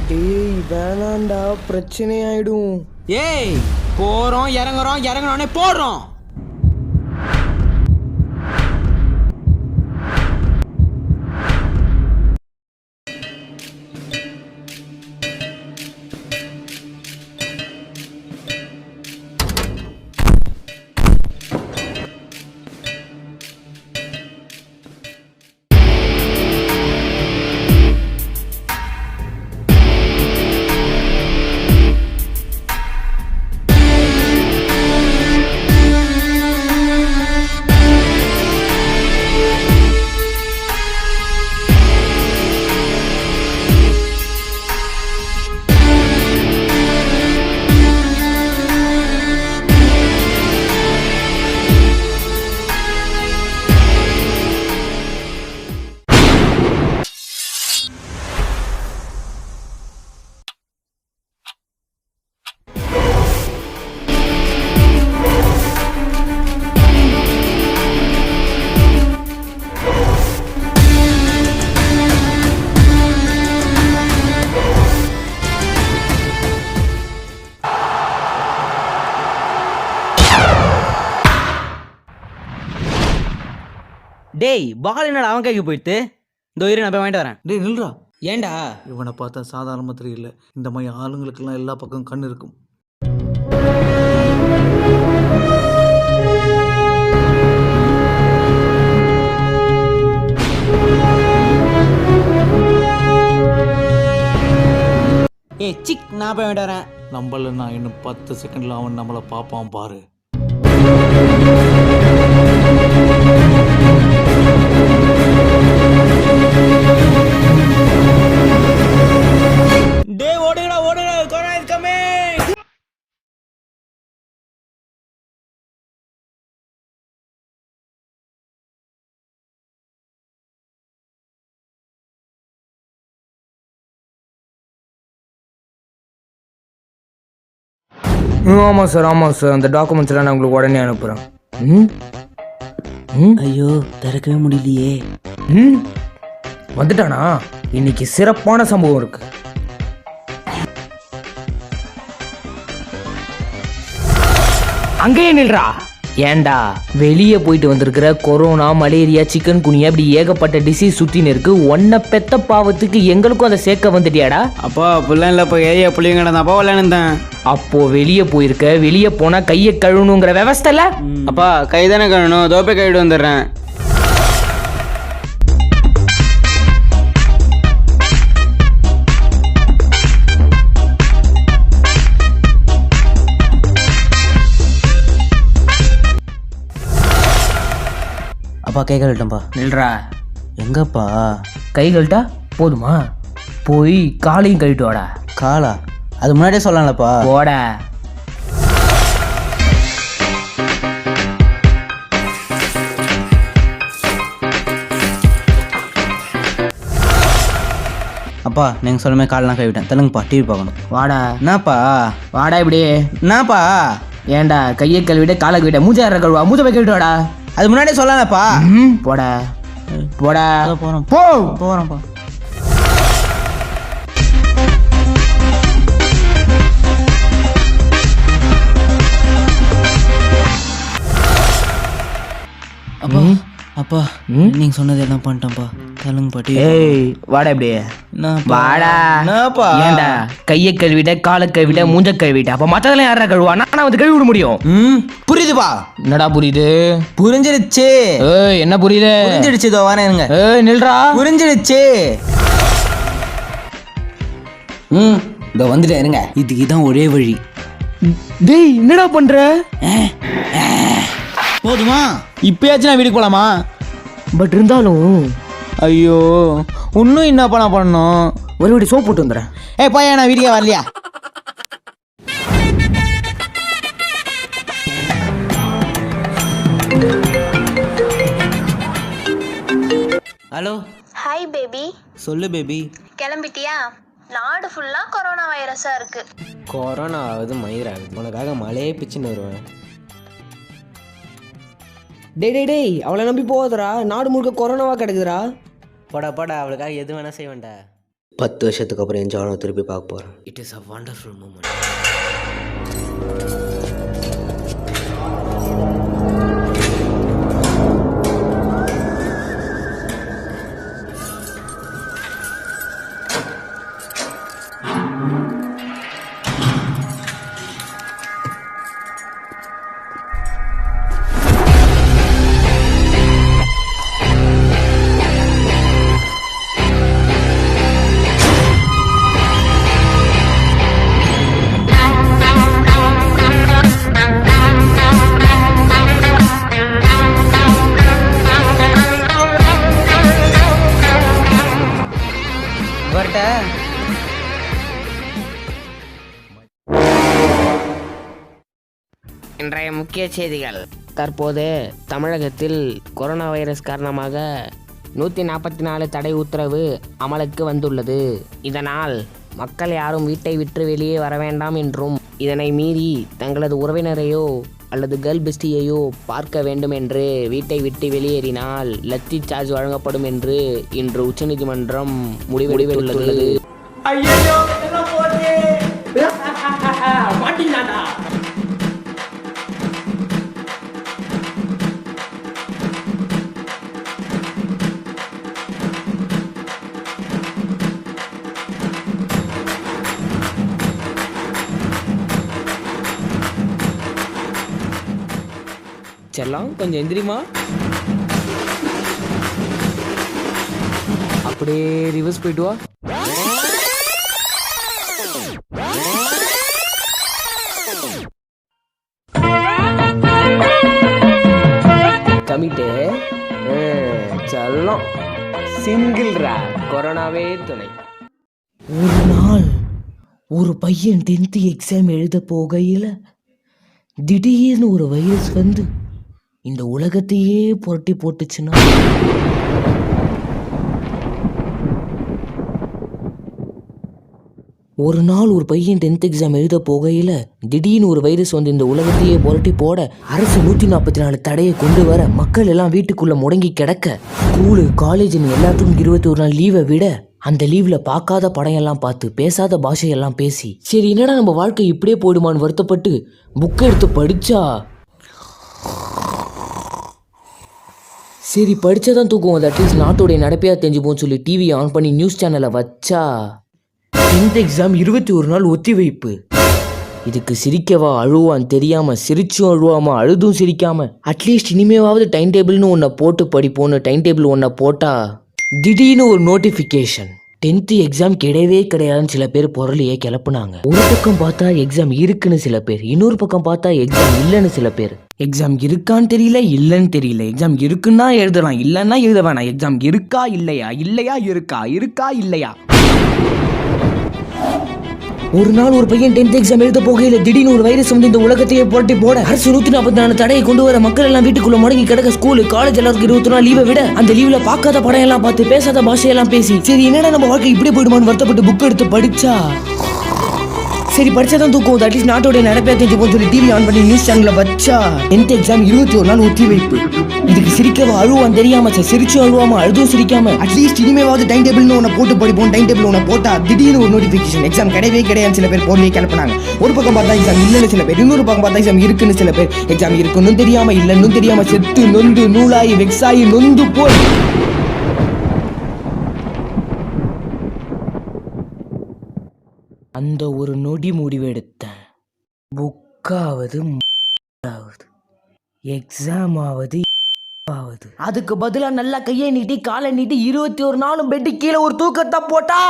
டேய் வேணாண்டா, பிரச்சனை ஆயிடும். ஏய் போறோம் இறங்குறோன்னே போடுறோம். டேய் பால் என்னடா அவன் கைக்கு போயிட்டு இந்த உயிரை நான் போய் வாங்கிட்டு வரேன். டேய் நில்றா. ஏன்டா? இவனை பார்த்தா சாதாரணமாக தெரியல. இந்த மாதிரி ஆளுங்களுக்கெல்லாம் எல்லா பக்கம் கண் இருக்கும். ஏய் சிக் நான் போய் வாங்கிட்டு வரேன். நம்மள இன்னும் 10 செகண்ட்ல அவன் நம்மளை பார்ப்பான் பாரு. டேய் ஓடுங்கடா கொரோனா இஸ் கமிங். ஆமாம் சார், அந்த டாக்குமெண்ட்ஸ் எல்லாம் நான் உங்களுக்கு உடனே அனுப்புகிறேன். ம் ம் ஐயோ திறக்கவே முடியலையே. ம் வந்துட்டானா? இன்னைக்கு சிறப்பான சம்பவம் இருக்கு. அங்கேயே நில்றா. ஏண்டா வெளியே போயிட்டு வந்திருக்கிற கொரோனா, மலேரியா, சிக்கன் குனியா இப்படி ஏகப்பட்ட டிசீஸ் சுத்தின்னு இருக்கு. ஒன்ன பெத்த பாவத்துக்கு எங்களுக்கும் அதை சேர்க்க வந்துட்டியாடா? அப்பா அப்படிலாம் இல்லை, இப்போ ஏரியா பிள்ளைங்க கிடந்தாப்பா விளையாண்டுந்தேன். அப்போ வெளியே போயிருக்க, வெளியே போனா கையை கழுவணுங்கிற விவஸ்தை இல்ல? அப்பா கை தானே கழுவணும், தோப்பை கழுவிட்டு வந்துடுறேன். அப்பா கை கழுவிட்டேன்ப்பா. நில்றா. எங்கப்பா? கை கழுட்டா போதுமா? போய் காலையும் கழுவிட்டு வாடா. காலா? அது முன்னாடியே சொல்லலாம்லப்பா. போடா. அப்பா நீங்கள் சொல்லுமே காலெலாம் கழுவிட்டேன். தெலுங்குப்பா டிவி பார்க்கணும். வாடா. என்னப்பா? வாடா இப்படி. என்னப்பா? ஏன்டா கையை கழுவிட்டு காலை கழுவிட்ட, மூஞ்ச கழுவா, மூஞ்ச போய் கழுவிட்டு வாடா. அது முன்னாடியே சொல்லலாம்ப்பா. போடா போடா. போகிறோம் போ. போகிறோம்ப்பா. அப்பா அப்பா நீங்கள் சொன்னது எல்லாம் பண்ணிட்டேன்ப்பா. தெலுங்குப்பா டிவி. ஏய் வாடா இப்படி. வாடா. என்னப்பா? ஏன்டா கையை கழுவிட்ட, காலை கழுவிட்ட, மூஞ்ச கழுவிட்ட, அப்ப மத்ததெல்லாம் யாரா கழுவா? நான் வந்து கழுவி விட முடியும். புரியுதுப்பா. என்னடா புரியுது? புரிஞ்சிடுச்சு. ஏய் என்ன புரியுது? புரிஞ்சிடுச்சு. இதோ வரேன் இருங்க. ஏய் நில்றா. புரிஞ்சிடுச்சு. இதோ வந்துட்டேன் இருங்க. இதுக்கு தான் ஒரே வழி. டேய் என்னடா பண்ற? போதுமா? இப்பயாச்சும் நான் வீட்டுக்கு போகலாமா? பட் இருந்தாலும் ஐயோ இன்னும் என்னப்பா நான் பண்ணணும்? ஒரு வாட்டி சோப் போட்டு வந்துடுறேன். பையன் நான் வீட்டுக்கே வரலையா? ஹலோ. Hi baby. சொல்லு பேபி. கிளம்பிட்டியா? நாடு ஃபுல்லா கொரோனா வைரஸா இருக்கு. கொரோனா ஆகுது மயிராகுது, உனக்காக மழையே பிச்சுன்னு வருவேன். டேய் அவளை நம்பி போகாதடா. நாடு முழுக்க கொரோனாவா கிடக்குதுடா. போடா அவளுக்காக எது வேணா செய்வேன்டா. 10 வருஷத்துக்கு அப்புறம் என் ஜானை திருப்பி பார்க்க போகிறேன். It is a wonderful moment. வரட்ட இன்றைய முக்கிய செய்திகள். தற்போது தமிழகத்தில் கொரோனா வைரஸ் காரணமாக 144 தடை உத்தரவு அமலுக்கு வந்துள்ளது. இதனால் மக்கள் யாரும் வீட்டை விட்டு வெளியே வர வேண்டாம் என்றும், இதனை மீறி தங்களது உறவினரையோ அல்லது கேர்ள் பெஸ்டியையோ பார்க்க வேண்டும் என்று வீட்டை விட்டு வெளியேறினால் லத்தி சார்ஜ் வழங்கப்படும் என்று இன்று உச்சநீதிமன்றம் முடிவெடுத்துள்ளது. செல்லம் கொஞ்சம் எந்திரிமா. அப்படியே ரிவர்ஸ் போயிட்டு வா. கமிட்டே செல்லம் சிங்கிள்ரா, கொரோனாவே துணை. ஒரு நாள் ஒரு பையன் 10th எக்ஸாம் எழுத போகையில் திடீர்னு ஒரு வைரஸ் வந்து இந்த உலகத்தையே புரட்டி போட்டுச்சுன்னா, ஒரு நாள் ஒரு பையன் 10th எக்ஸாம் எழுத போகையில் திடீர்னு ஒரு வைரஸ் வந்து இந்த உலகத்தையே புரட்டி போட அரசு 144 தடையை கொண்டு வர மக்கள் எல்லாம் வீட்டுக்குள்ள முடங்கி கிடக்க, ஸ்கூலு காலேஜ்னு எல்லாத்துக்கும் 21 நாள் லீவை விட அந்த லீவ்ல பார்க்காத படம் எல்லாம் பார்த்து பேசாத பாஷையெல்லாம் பேசி, சரி என்னடா நம்ம வாழ்க்கை இப்படியே போயிடுமான்னு வருத்தப்பட்டு புக்கை எடுத்து படிச்சா, சரி படிச்சாதான் தூக்குவோம், அது அட்லீஸ்ட் நாட்டோடைய நடப்பையா தெரிஞ்சுப்போம் சொல்லி டிவி ஆன் பண்ணி நியூஸ் சேனலை வச்சா 10th எக்ஸாம் 21 நாள் ஒத்திவைப்பு. இதுக்கு சிரிக்கவா அழுவான்னு தெரியாம சிரிச்சும் அழுவாம அழுதும் சிரிக்காம அட்லீஸ்ட் இனிமேவாவது டைம் டேபிள்னு ஒன்றை போட்டு படிப்போன்னு டைம் டேபிள் ஒன்றை போட்டா திடீர்னு ஒரு நோட்டிஃபிகேஷன், 10th எக்ஸாம் கிடையவே கிடையாதுன்னு சில பேர் பொருளையே கிளப்புனாங்க. ஒரு பக்கம் பார்த்தா எக்ஸாம் இருக்குன்னு சில பேர், இன்னொரு பக்கம் பார்த்தா எக்ஸாம் இல்லைன்னு சில பேர். எக்ஸாம் இருக்கான்னு தெரியல, இல்லைன்னு தெரியல. எக்ஸாம் இருக்குன்னா எழுதலாம், இல்லைன்னா எழுத வேணாம். எக்ஸாம் இருக்கா இல்லையா, இல்லையா இருக்கா, இருக்கா இல்லையா. ஒரு நாள் ஒரு பையன் 10th எக்ஸாம் எழுத போகையில் திடீர்னு ஒரு வைரஸ் வந்து இந்த உலகத்தையே புரட்டி போட அரசு 144 தடையை கொண்டு வர மக்கள் எல்லாம் வீட்டுக்குள்ள முடங்கி கிடக்க, ஸ்கூலு காலேஜ் எல்லாருக்கும் 21 நாள் லீவை விட அந்த லீவ்ல பார்க்காத படம் எல்லாம் பார்த்து பேசாத பாஷையெல்லாம் பேசி, சரி என்னடா நம்ம வாழ்க்கை இப்படி போயிடுமான்னு வருத்தப்பட்டு புக் எடுத்து படிச்சா, சரி படிச்சாதான் தூக்கும், அட்லீஸ்ட் நாட்டோடைய நடப்பையா தெரிஞ்சுப்போம் சொல்லி டிவி ஆன் பண்ணி நியூஸ் சேனல்ல வச்சா 10th எக்ஸாம் 21 நாள் ஒத்திவைப்பு. இதுக்கு சிரிக்கவா அழுவான்னு தெரியாம சிரிச்சும் அழுவாம அழுதும் சிரிக்காம அட்லீஸ்ட் இனிமேவாவது டைம் டேபிள்னு ஒன்று போட்டு படிப்போம், டைம் டேபிள் ஒன்று போட்டா திடீர்னு ஒரு நோட்டிஃபிகேஷன், எக்ஸாம் கிடையவே கிடையாது சில பேர் போர்வையை கிளப்பினாங்க. ஒரு பக்கம் பார்த்தா எக்ஸாம் இல்லைன்னு சில பேர், இன்னொரு பக்கம் பார்த்தா எக்ஸாம் இருக்குன்னு சில பேர். எக்ஸாம் இருக்குன்னு தெரியாம இல்லைன்னு தெரியாம செத்து நொந்து நூலாயி வெக்ஸாயி நொந்து போய் அந்த ஒரு நொடி முடிவெடுத்தேன். புக்காவது எக்ஸாம் ஆவது, அதுக்கு பதிலா நல்லா கையை நீட்டி காலை நீட்டி 21 நாளும் பெட்டு கீழே ஒரு தூக்கத்தை போட்டா